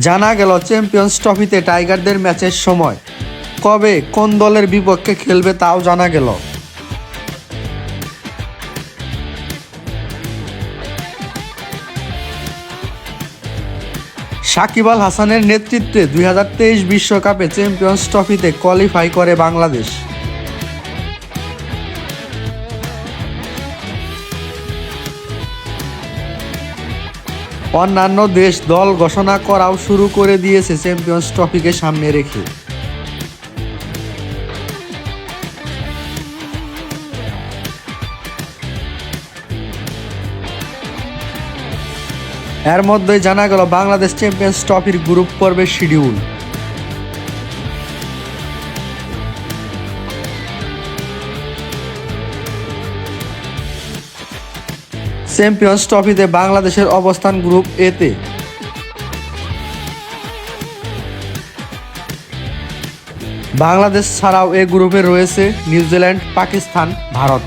জানা গেল চ্যাম্পিয়ন্স ট্রফিতে টাইগারদের ম্যাচের সময় কবে কোন দলের বিপক্ষে খেলবে তাও জানা গেল। সাকিব আল হাসানের নেতৃত্বে 2023 বিশ্বকাপে চ্যাম্পিয়ন্স ট্রফিতে কোয়ালিফাই করে বাংলাদেশ। অন্যান্য দেশ দল ঘোষণা করাও শুরু করে দিয়েছে চ্যাম্পিয়ন্স ট্রফিকে সামনে রেখে। এর মধ্যেই জানা গেল বাংলাদেশ চ্যাম্পিয়ন্স ট্রফির গ্রুপ পর্বের শিডিউল। চ্যাম্পিয়ন্স ট্রফিতে বাংলাদেশের অবস্থান গ্রুপ এতে। বাংলাদেশ ছাড়াও এ গ্রুপে রয়েছে নিউজিল্যান্ড, পাকিস্তান, ভারত।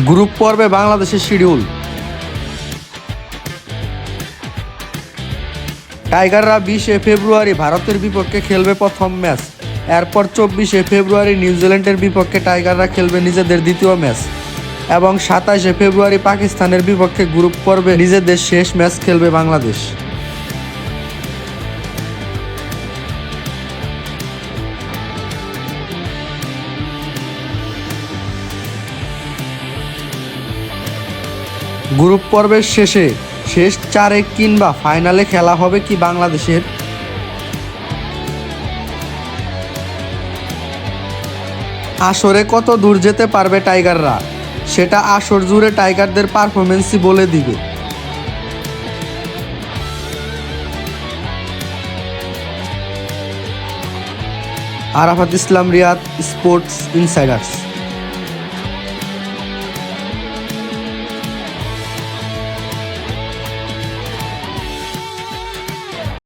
গ্রুপ পর্বে বাংলাদেশের শিডিউল: টাইগাররা 20 ফেব্রুয়ারি ভারতের বিপক্ষে খেলবে প্রথম ম্যাচ। এরপর 24 ফেব্রুয়ারি নিউজিল্যান্ডের বিপক্ষে টাইগাররা খেলবে নিজেদের দ্বিতীয় ম্যাচ এবং 27 ফেব্রুয়ারি পাকিস্তানের বিপক্ষে গ্রুপ পর্বে নিজেদের শেষ ম্যাচ খেলবে বাংলাদেশ। গ্রুপ পর্বের শেষ 4 কিংবা ফাইনালে খেলা হবে কি বাংলাদেশের? আসরে কত দূর যেতে পারবে টাইগাররা, সেটা আসর জুড়ে টাইগারদের পারফরমেন্সই বলে দিবে। আরাফাত ইসলাম, রিয়াদ, স্পোর্টস ইনসাইডার্স।